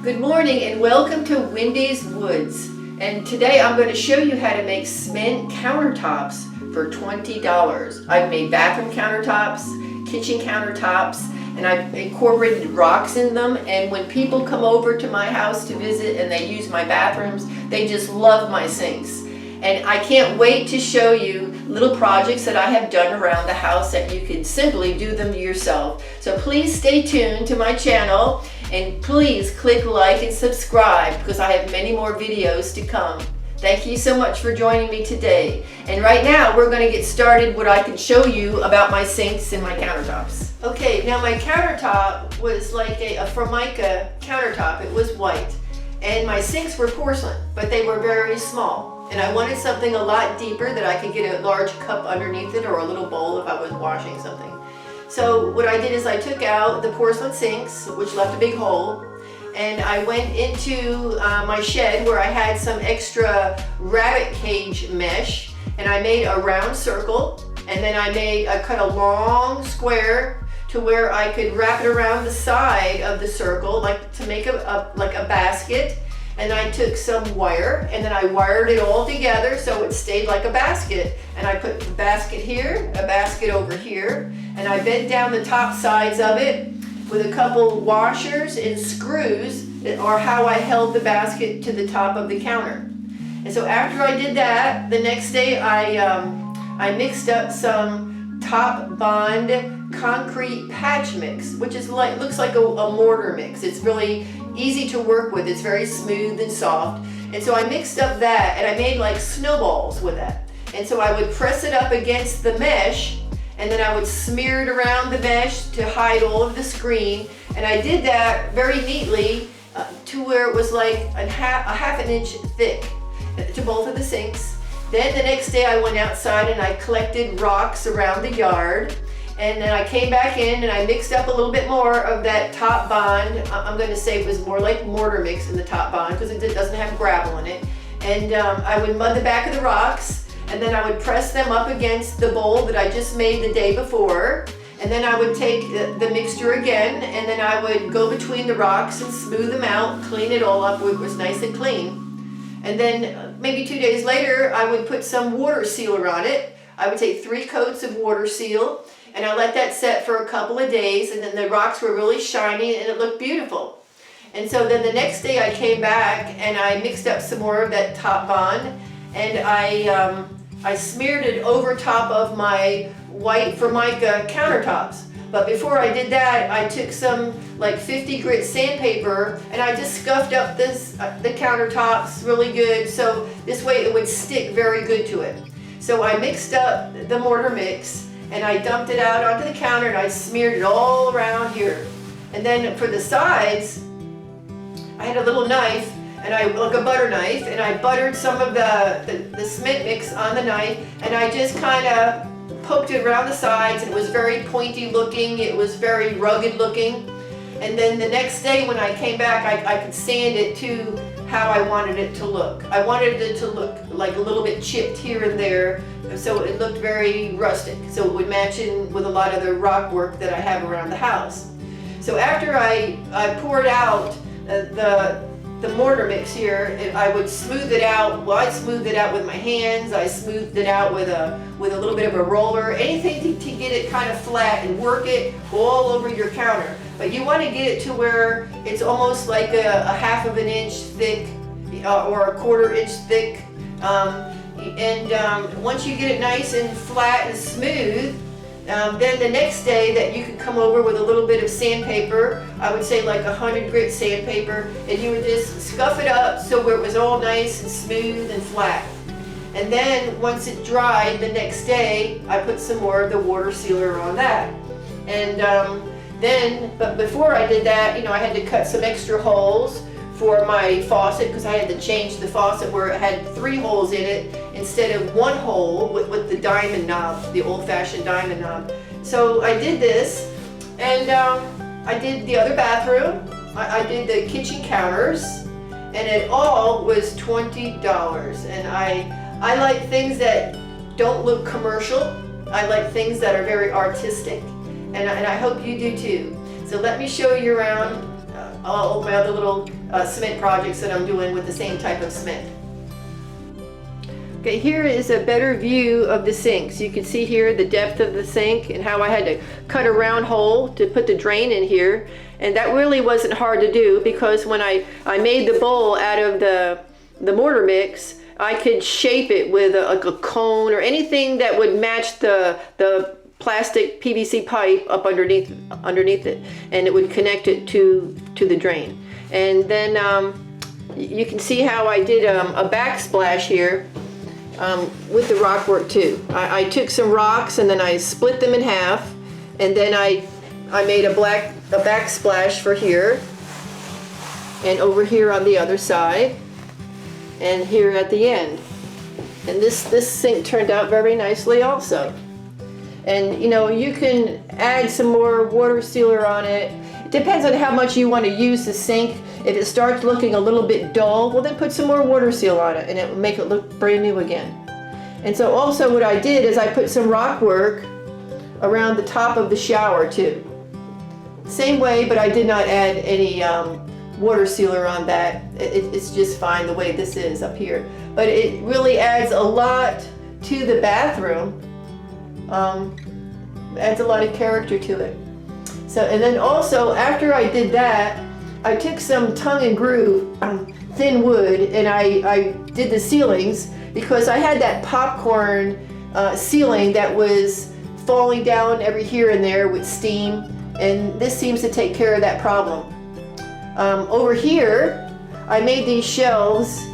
Good morning and welcome to Windy's Woods. And today I'm going to show you how to make cement countertops for $20. I've made bathroom countertops, kitchen countertops, and I've incorporated rocks in them. And when people come over to my house to visit and they use my bathrooms, they just love my sinks. And I can't wait to show you little projects that I have done around the house that you can simply do them yourself. So please stay tuned to my channel and please click like and subscribe because I have many more videos to come. Thank you so much for joining me today. And right now we're going to get started what I can show you about my sinks and my countertops. Okay, now my countertop was like a Formica countertop. It was white. And my sinks were porcelain, but they were very small. And I wanted something a lot deeper that I could get a large cup underneath it or a little bowl if I was washing something. So what I did is I took out the porcelain sinks, which left a big hole, and I went into my shed where I had some extra rabbit cage mesh, and I made a round circle, and then I cut a long square to where I could wrap it around the side of the circle, like to make like a basket. And I took some wire and then I wired it all together so it stayed like a basket. And I put the basket here, a basket over here, and I bent down the top sides of it with a couple washers and screws that are how I held the basket to the top of the counter. And so after I did that, the next day I mixed up some Top Bond concrete patch mix, which is looks like a mortar mix. It's really easy to work with. It's very smooth and soft. And so I mixed up that and I made like snowballs with that. And so I would press it up against the mesh and then I would smear it around the mesh to hide all of the screen. And I did that very neatly to where it was like a half an inch thick to both of the sinks. Then the next day I went outside and I collected rocks around the yard. And then I came back in and I mixed up a little bit more of that Top Bond. I'm going to say it was more like mortar mix in the Top Bond because it doesn't have gravel in it. And I would mud the back of the rocks and then I would press them up against the bowl that I just made the day before. And then I would take the mixture again and then I would go between the rocks and smooth them out, clean it all up where it was nice and clean. And then maybe 2 days later I would put some water sealer on it. I would take 3 coats of water seal. And I let that set for a couple of days and then the rocks were really shiny and it looked beautiful. And so then the next day I came back and I mixed up some more of that Top Bond and I smeared it over top of my white Formica countertops. But before I did that, I took some like 50 grit sandpaper and I just scuffed up the countertops really good so this way it would stick very good to it. So I mixed up the mortar mix and I dumped it out onto the counter and I smeared it all around here. And then for the sides, I had a little knife, and like a butter knife, and I buttered some of the cement mix on the knife, and I just kind of poked it around the sides, and it was very pointy looking, it was very rugged looking. And then the next day when I came back, I could sand it to how I wanted it to look. I wanted it to look like a little bit chipped here and there, so it looked very rustic, so it would match in with a lot of the rock work that I have around the house. So after I poured out the mortar mix here, I would smooth it out. Well, I smoothed it out with my hands, I smoothed it out with a little bit of a roller, anything to get it kind of flat and work it all over your counter. But you want to get it to where it's almost like a half of an inch thick or a quarter inch thick. Once you get it nice and flat and smooth, then the next day that you could come over with a little bit of sandpaper, I would say like 100 grit sandpaper, and you would just scuff it up so where it was all nice and smooth and flat. And then once it dried the next day, I put some more of the water sealer on that. And but before I did that, I had to cut some extra holes for my faucet because I had to change the faucet where it had 3 holes in it instead of 1 hole with the diamond knob, the old-fashioned diamond knob. So I did this, and I did the other bathroom, I did the kitchen counters, and it all was $20. And I like things that don't look commercial. I like things that are very artistic, and I hope you do too. So let me show you around all my other little cement projects that I'm doing with the same type of cement. Okay, here is a better view of the sink. So you can see here the depth of the sink and how I had to cut a round hole to put the drain in here. And that really wasn't hard to do, because when I made the bowl out of the mortar mix, I could shape it with like a cone or anything that would match the plastic PVC pipe up underneath it, and it would connect it to the drain. And then you can see how I did a backsplash here with the rock work too. I took some rocks and then I split them in half, and then I made a backsplash for here and over here on the other side and here at the end. And this sink turned out very nicely also. And you know, you can add some more water sealer on it. It depends on how much you want to use the sink. If it starts looking a little bit dull, well then put some more water seal on it and it will make it look brand new again. And so also what I did is I put some rock work around the top of the shower too. Same way, but I did not add any water sealer on that. It's just fine the way this is up here. But it really adds a lot to the bathroom. Adds a lot of character to it. So, and then also after I did that, I took some tongue and groove thin wood and I did the ceilings, because I had that popcorn ceiling that was falling down every here and there with steam, and this seems to take care of that problem. Over here, I made these shelves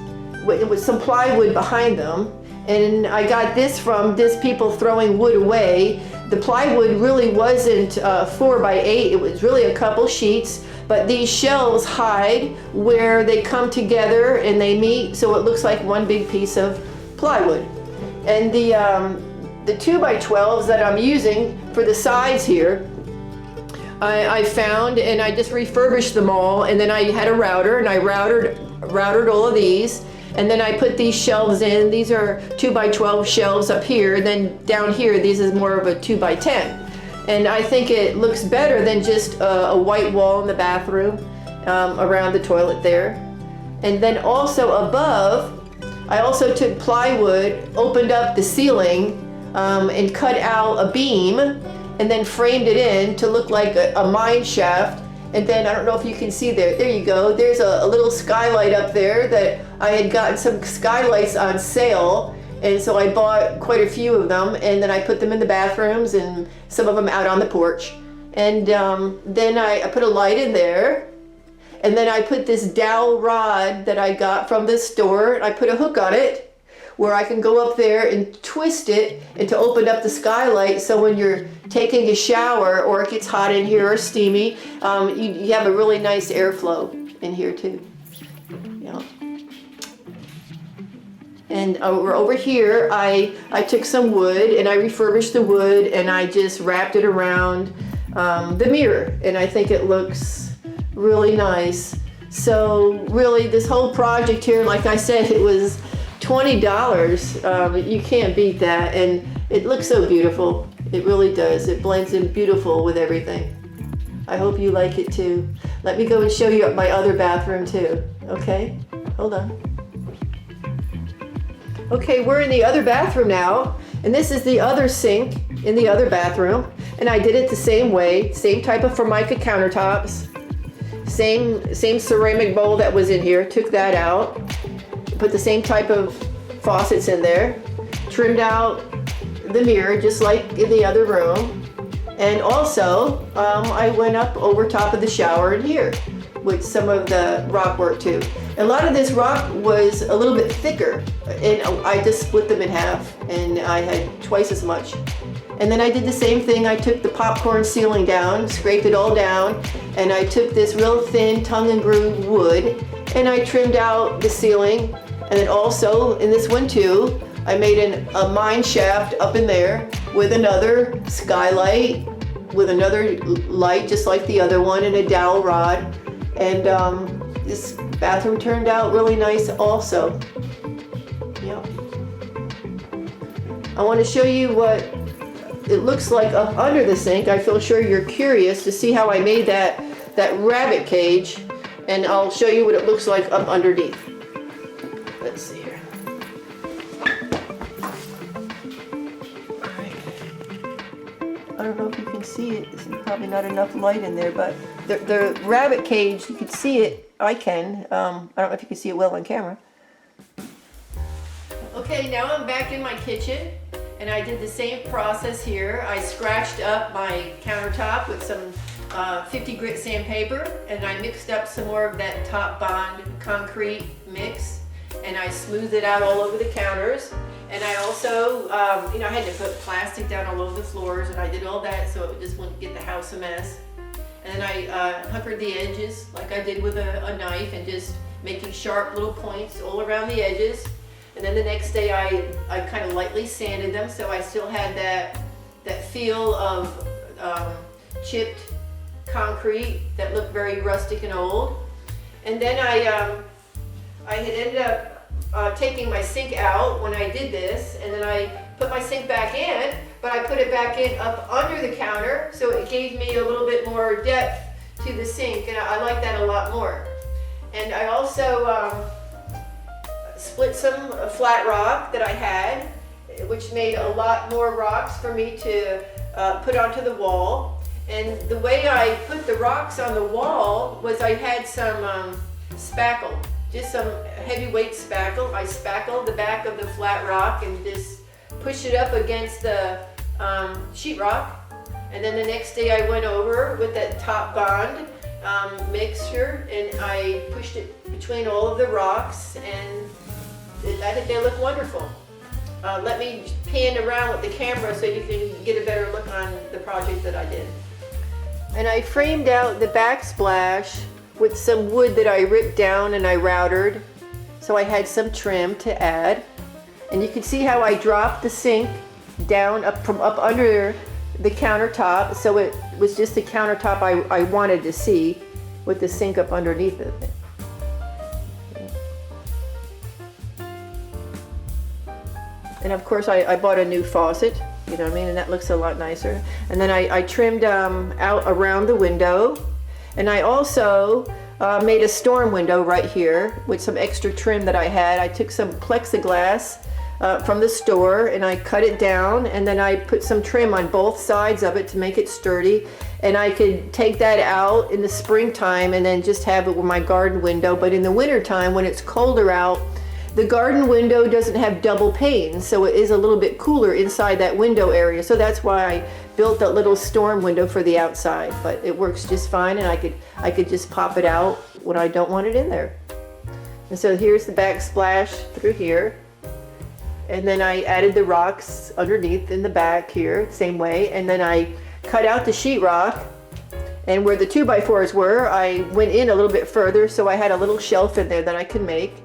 with some plywood behind them, and I got this from just people throwing wood away. The plywood really wasn't 4 by 8, it was really a couple sheets, but these shelves hide where they come together and they meet, so it looks like one big piece of plywood. And the 2 by 12s that I'm using for the sides here, I found, and I just refurbished them all, and then I had a router and I routed all of these, and then I put these shelves in. These are 2 by 12 shelves up here, and then down here this is more of a 2 by 10. And I think it looks better than just a white wall in the bathroom around the toilet there. And then also above, I also took plywood, opened up the ceiling, and cut out a beam, and then framed it in to look like a mine shaft. And then I don't know if you can see there you go, there's a little skylight up there that I had gotten some skylights on sale, and so I bought quite a few of them, and then I put them in the bathrooms and some of them out on the porch. And then I put a light in there, and then I put this dowel rod that I got from the store, and I put a hook on it where I can go up there and twist it and to open up the skylight, so when you're taking a shower or it gets hot in here or steamy, you have a really nice airflow in here too. Yeah. And over here, I took some wood and I refurbished the wood and I just wrapped it around the mirror, and I think it looks really nice. So really this whole project here, like I said, it was $20. You can't beat that, and it looks so beautiful. It really does. It blends in beautiful with everything. I hope you like it too. Let me go and show you my other bathroom too. Okay, hold on. Okay, we're in the other bathroom now, and this is the other sink in the other bathroom, and I did it the same way, same type of Formica countertops, same ceramic bowl that was in here, took that out, put the same type of faucets in there, trimmed out the mirror just like in the other room, and also I went up over top of the shower in here with some of the rock work too. A lot of this rock was a little bit thicker, and I just split them in half, and I had twice as much. And then I did the same thing. I took the popcorn ceiling down, scraped it all down, and I took this real thin tongue and groove wood, and I trimmed out the ceiling. And then also in this one too, I made a mine shaft up in there with another skylight, with another light just like the other one, and a dowel rod. And this bathroom turned out really nice also. Yep. I want to show you what it looks like up under the sink. I feel sure you're curious to see how I made that rabbit cage. and I'll show you what it looks like up underneath. Let's see here. I don't know if you can see it. There's probably not enough light in there, but the rabbit cage, you can see it. I can. I don't know if you can see it well on camera. Okay, now I'm back in my kitchen, and I did the same process here. I scratched up my countertop with some 50 grit sandpaper, and I mixed up some more of that Top Bond concrete mix, and I smoothed it out all over the counters. And I also, I had to put plastic down all over the floors, and I did all that so it just wouldn't get the house a mess. And then I hunkered the edges like I did with a knife, and just making sharp little points all around the edges. And then the next day I kind of lightly sanded them, so I still had that feel of chipped concrete that looked very rustic and old. And then I had ended up taking my sink out when I did this, and then I put my sink back in, but I put it back in up under the counter, so it gave me a little bit more depth to the sink, and I like that a lot more. And I also split some flat rock that I had, which made a lot more rocks for me to put onto the wall. And the way I put the rocks on the wall was I had some spackle. Just some heavyweight spackle. I spackled the back of the flat rock and just pushed it up against the sheetrock. And then the next day I went over with that Top Bond mixture, and I pushed it between all of the rocks, and I think they look wonderful. Let me pan around with the camera so you can get a better look on the project that I did. And I framed out the backsplash with some wood that I ripped down and I routered, so I had some trim to add. And you can see how I dropped the sink down from up under the countertop, so it was just the countertop I wanted to see, with the sink up underneath it. And of course I bought a new faucet, you know what I mean, and that looks a lot nicer. And then I trimmed out around the window. And I also made a storm window right here with some extra trim that I had. I took some plexiglass from the store, and I cut it down, and then I put some trim on both sides of it to make it sturdy. And I could take that out in the springtime and then just have it with my garden window. But in the wintertime, when it's colder out, the garden window doesn't have double panes, so it is a little bit cooler inside that window area. So that's why I built that little storm window for the outside, but it works just fine, and I could just pop it out when I don't want it in there. And so here's the backsplash through here, and then I added the rocks underneath in the back here, same way, and then I cut out the sheetrock, and where the 2x4s were, I went in a little bit further, so I had a little shelf in there that I could make.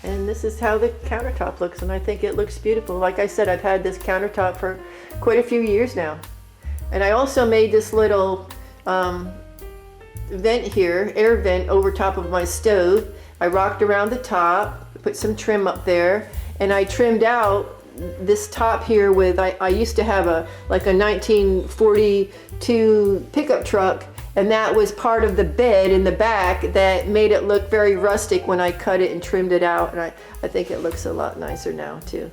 And this is how the countertop looks, and I think it looks beautiful. Like I said, I've had this countertop for quite a few years now. And I also made this little vent here, air vent over top of my stove. I rocked around the top, put some trim up there, and I trimmed out this top here with, I used to have a 1942 pickup truck, and that was part of the bed in the back that made it look very rustic when I cut it and trimmed it out. And I think it looks a lot nicer now too.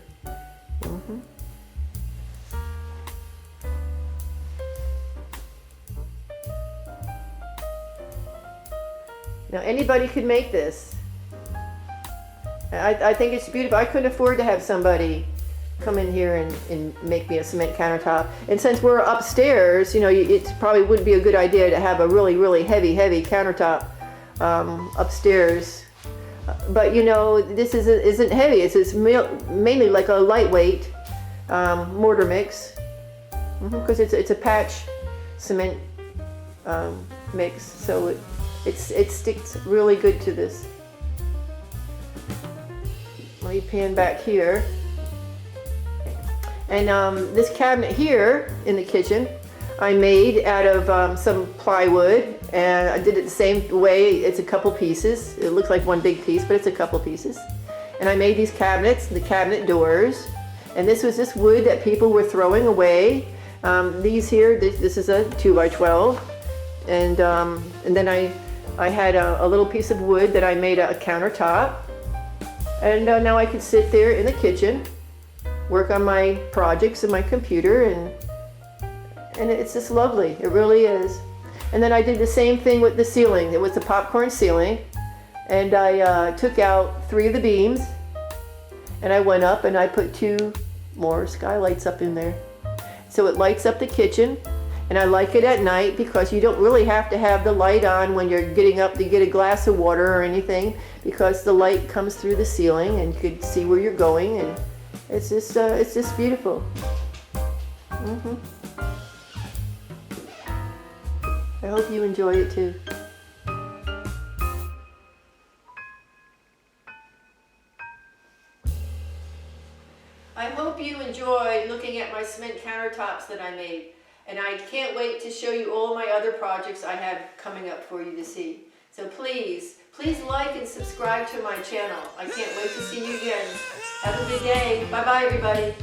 Now anybody could make this. I think it's beautiful. I couldn't afford to have somebody come in here and make me a cement countertop. And since we're upstairs, you know, it probably would be a good idea to have a really, really heavy countertop upstairs. But you know, this isn't heavy. It's mainly like a lightweight mortar mix, because it's a patch cement mix, so it sticks really good to this. Let me pan back here. And this cabinet here in the kitchen, I made out of some plywood, and I did it the same way. It's a couple pieces. It looks like one big piece, but it's a couple pieces. And I made these cabinets, the cabinet doors, and this was just wood that people were throwing away. These here, this is a 2x12, And then I had a little piece of wood that I made a countertop. And now I can sit there in the kitchen, work on my projects in my computer, and it's just lovely. It really is. And then I did the same thing with the ceiling. It was the popcorn ceiling. And I took out 3 of the beams, and I went up and I put 2 more skylights up in there. So it lights up the kitchen, and I like it at night because you don't really have to have the light on when you're getting up to get a glass of water or anything, because the light comes through the ceiling and you can see where you're going, and it's just beautiful. I hope you enjoy it too. I hope you enjoyed looking at my cement countertops that I made, and I can't wait to show you all my other projects I have coming up for you to see. So please like and subscribe to my channel. I can't wait to see you again. Have a good day. Bye bye everybody.